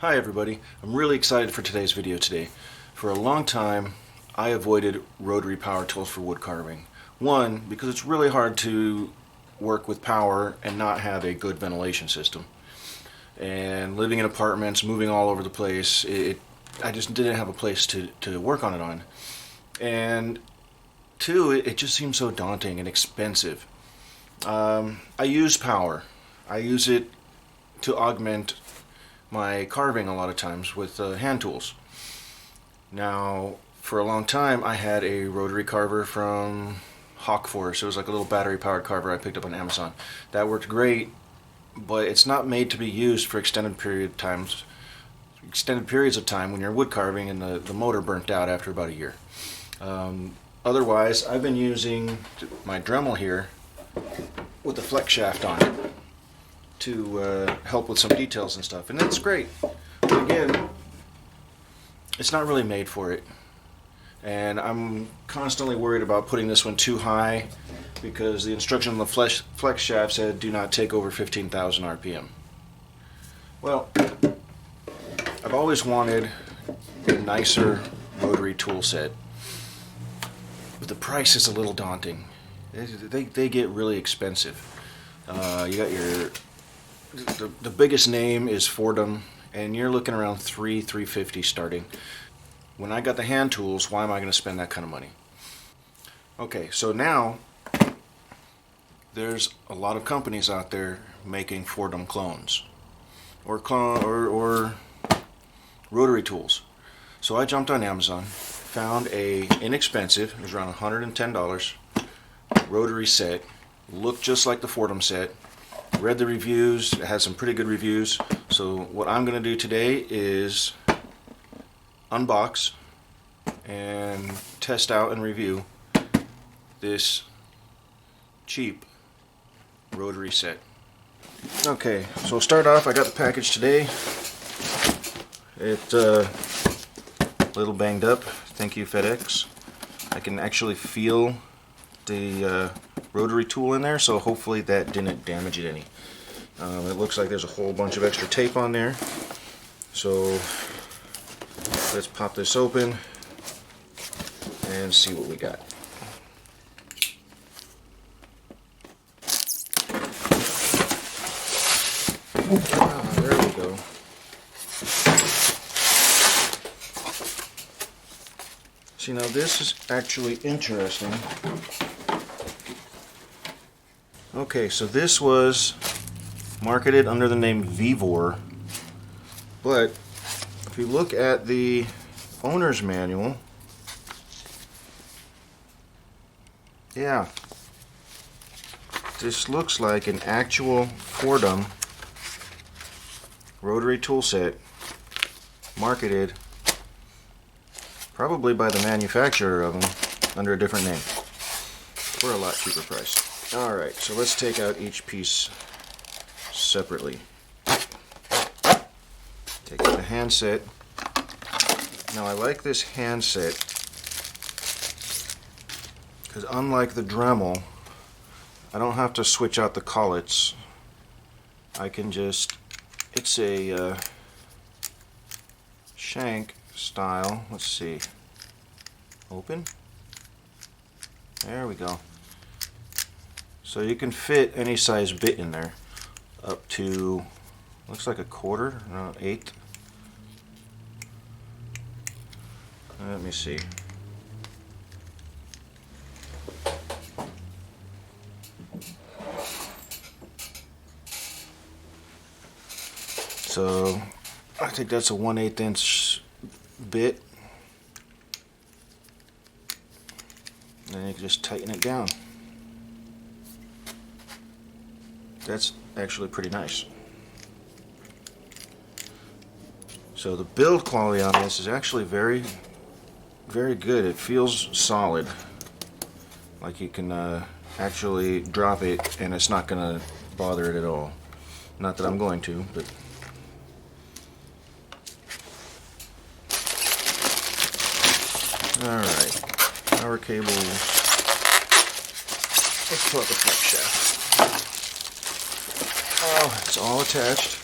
Hi everybody, I'm really excited for today's video today. For a long time I avoided rotary power tools for wood carving. One, because it's really hard to work with power and not have a good ventilation system. And living in apartments, moving all over the place, I just didn't have a place to work on it on. And two, it just seemed so daunting and expensive. I use power. I use it to augment my carving a lot of times with hand tools. Now, for a long time I had a rotary carver from Hawk Force. It was like a little battery powered carver I picked up on Amazon. That worked great, but it's not made to be used for extended periods of time when you're wood carving and the motor burnt out after about a year. Otherwise, I've been using my Dremel here with the flex shaft on it to help with some details and stuff, and that's great. But again, it's not really made for it, and I'm constantly worried about putting this one too high because the instruction on the flex shaft said do not take over 15,000 RPM. Well, I've always wanted a nicer rotary tool set, but the price is a little daunting. They get really expensive. You got the biggest name is Fordom, and you're looking around $350 starting. When I got the hand tools, why am I going to spend that kind of money? Okay, so now there's a lot of companies out there making Fordom clones or rotary tools. So I jumped on Amazon, found a inexpensive, it was around $110 rotary set, looked just like the Fordom set. Read the reviews, it has some pretty good reviews. So what I'm going to do today is unbox and test out and review this cheap rotary set. Okay, so we'll start off. I got the package today. It's a little banged up. Thank you, FedEx. I can actually feel the rotary tool in there, so hopefully that didn't damage it any. It looks like there's a whole bunch of extra tape on there, so let's pop this open and see what we got. There we go. See, now this is actually interesting. Okay, so this was marketed under the name Vevor, but if you look at the owner's manual, yeah, this looks like an actual Fordom rotary tool set, marketed probably by the manufacturer of them under a different name for a lot cheaper price. Alright, so let's take out each piece separately. Take out the handset. Now I like this handset because unlike the Dremel, I don't have to switch out the collets. I can just, it's a shank style. Let's see. Open. There we go. So you can fit any size bit in there, up to, looks like a quarter, no, eighth. Let me see. So I think that's a 1/8 inch bit. And then you can just tighten it down. That's actually pretty nice. So the build quality on this is actually very, very good. It feels solid. Like you can actually drop it and it's not going to bother it at all. Not that I'm going to, but... Alright, power cable. Let's pull out the flex shaft. Oh, it's all attached.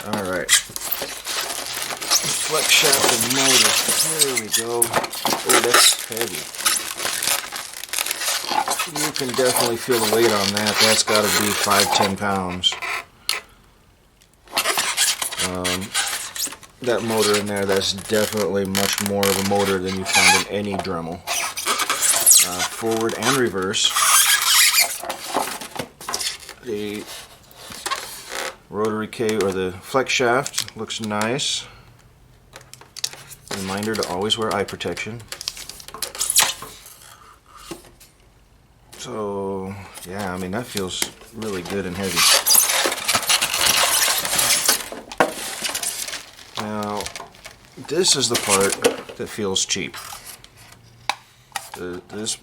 Alright. Flex shaft and motor. There we go. Oh, that's heavy. You can definitely feel the weight on that. That's got to be 5-10 pounds. That motor in there, that's definitely much more of a motor than you find in any Dremel. Forward and reverse. The rotary K or the flex shaft looks nice. Reminder to always wear eye protection. So yeah, I mean that feels really good and heavy. Now this is the part that feels cheap. This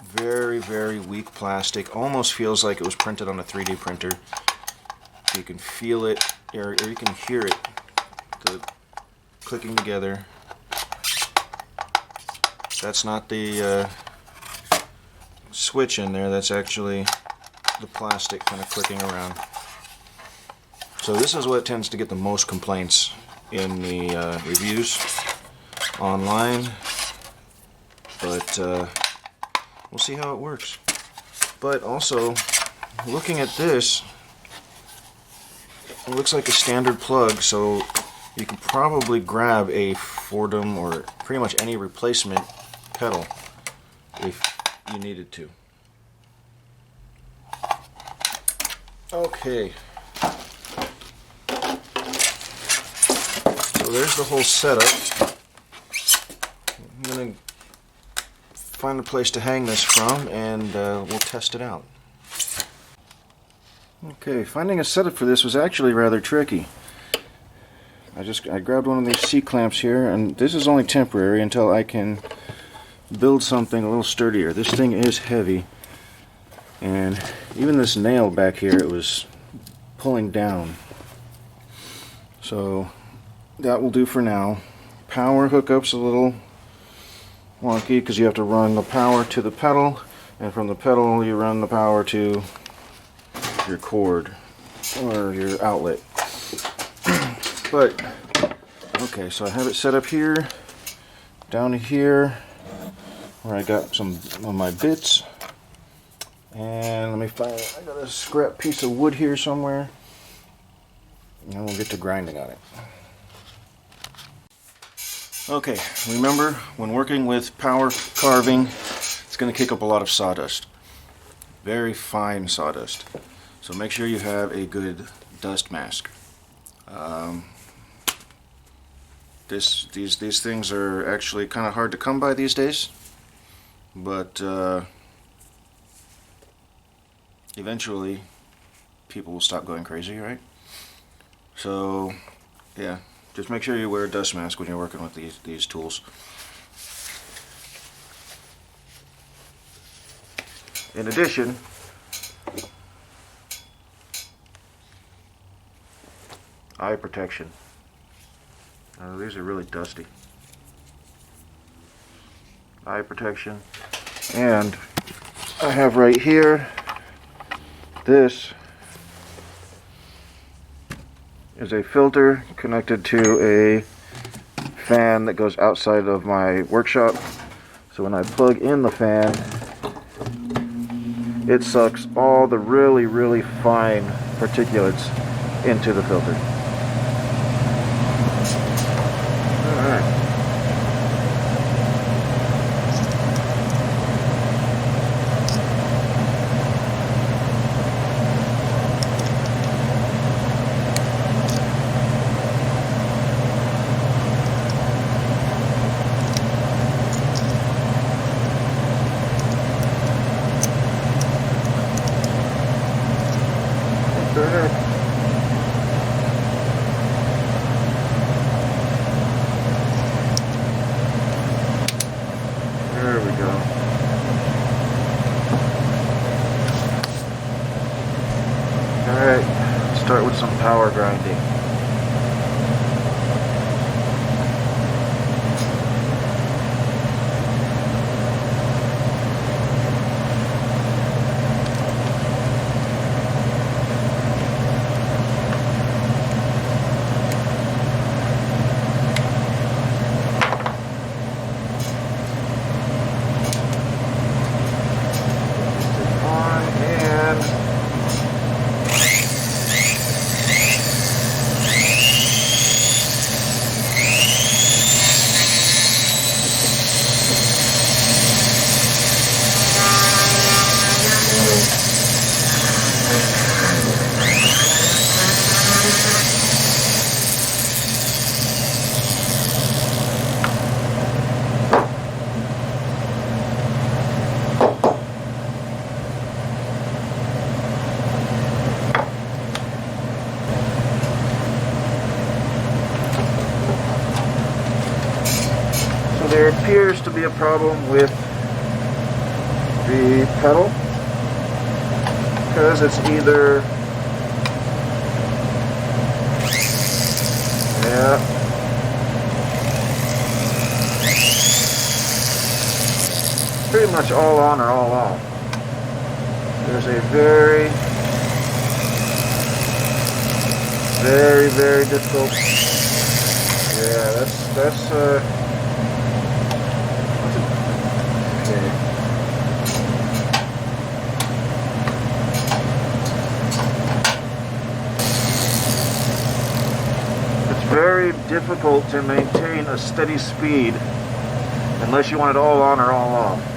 very, very weak plastic almost feels like it was printed on a 3D printer. You can feel it, or you can hear it, the clicking together. That's not the switch in there, that's actually the plastic kind of clicking around. So this is what tends to get the most complaints in the reviews online, but we'll see how it works. But also, looking at this, it looks like a standard plug, so you can probably grab a Fordom or pretty much any replacement pedal if you needed to. Okay. So there's the whole setup. I'm going to find a place to hang this from and we'll test it out. Okay, finding a setup for this was actually rather tricky. I grabbed one of these C-clamps here, and this is only temporary until I can build something a little sturdier. This thing is heavy, and even this nail back here, it was pulling down. So that will do for now. Power hookup's a little wonky because you have to run the power to the pedal, and from the pedal you run the power to your cord or your outlet. But okay, so I have it set up here, down here where I got some of my bits, and let me find, I got a scrap piece of wood here somewhere, and we'll get to grinding on it. Okay, remember when working with power carving, it's going to kick up a lot of sawdust, very fine sawdust. So make sure you have a good dust mask. These things are actually kind of hard to come by these days, but eventually people will stop going crazy, right? So yeah, just make sure you wear a dust mask when you're working with these tools. In addition, eye protection. These are really dusty. Eye protection. And I have right here, this is a filter connected to a fan that goes outside of my workshop. So when I plug in the fan, it sucks all the really, really fine particulates into the filter. There we go. Alright, let's start with some power grinding. appears to be a problem with the pedal, because it's either, yeah, pretty much all on or all off. There's a very, very difficult. Yeah, that's okay. It's very difficult to maintain a steady speed unless you want it all on or all off.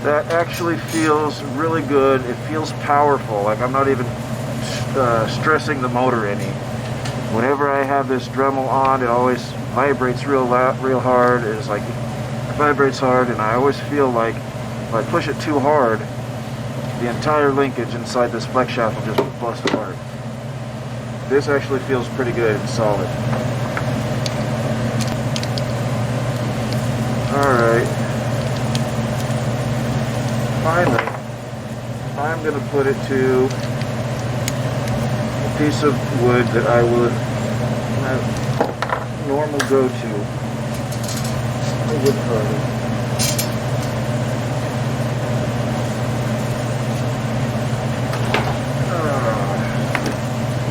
That actually feels really good. It feels powerful, like I'm not even stressing the motor any. Whenever I have this Dremel on, it always vibrates real loud, real hard. It's like it vibrates hard, and I always feel like if I push it too hard, the entire linkage inside this flex shaft will just bust apart. This actually feels pretty good and solid. Alright. Finally, I'm going to put it to a piece of wood that I would normal go to. A wood carving.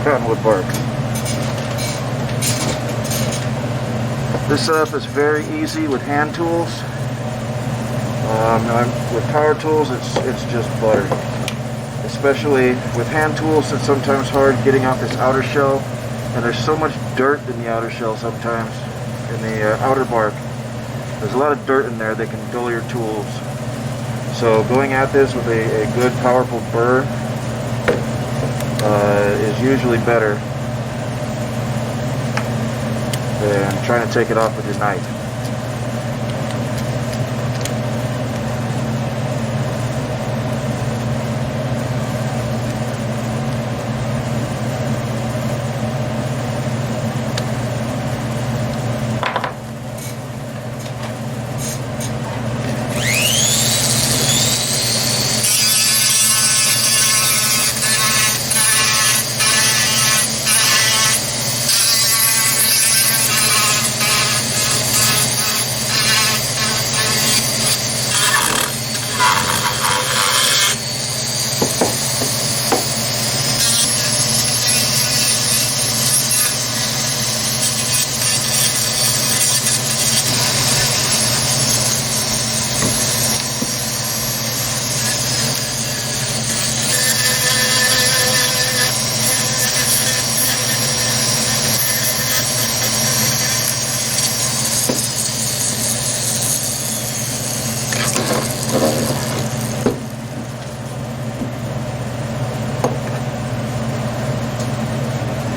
Cottonwood bark. This setup is very easy with hand tools. With power tools, it's just butter. Especially with hand tools, it's sometimes hard getting out this outer shell, and there's so much dirt in the outer shell sometimes, in the outer bark. There's a lot of dirt in there that can dull your tools. So going at this with a good, powerful burr is usually better than trying to take it off with your knife.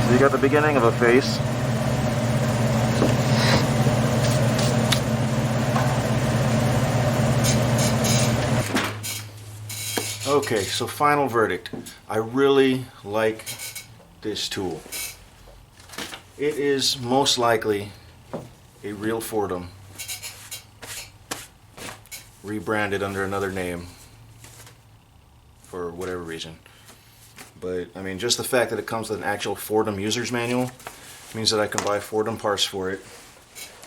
So you got the beginning of a face. Okay, so final verdict. I really like this tool. It is most likely a real Fordom, rebranded under another name for whatever reason. But I mean, just the fact that it comes with an actual Fordom user's manual means that I can buy Fordom parts for it.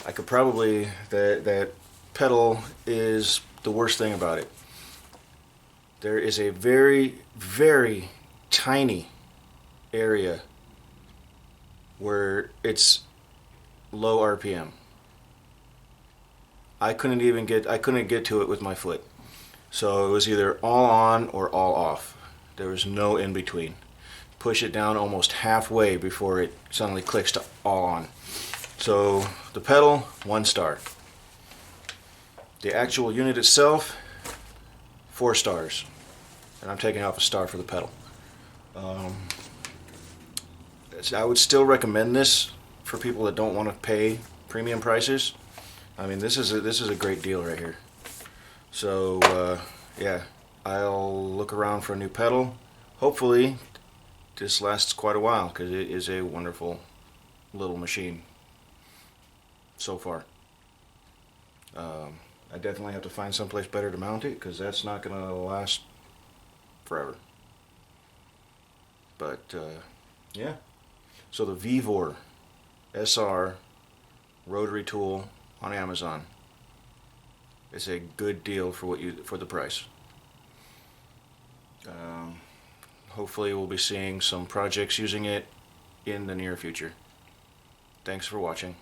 I could probably, that pedal is the worst thing about it. There is a very, very tiny area where it's low RPM. I couldn't get to it with my foot. So it was either all on or all off. There was no in between. push it down almost halfway before it suddenly clicks to all on. So the pedal, 1 star. The actual unit itself, 4 stars. And I'm taking off a star for the pedal. I would still recommend this for people that don't want to pay premium prices. I mean, this is a great deal right here. So yeah, I'll look around for a new pedal. Hopefully this lasts quite a while, because it is a wonderful little machine so far. I definitely have to find someplace better to mount it, because that's not going to last forever. But yeah, so the Vevor SR rotary tool on Amazon is a good deal for the price. Hopefully we'll be seeing some projects using it in the near future. Thanks for watching.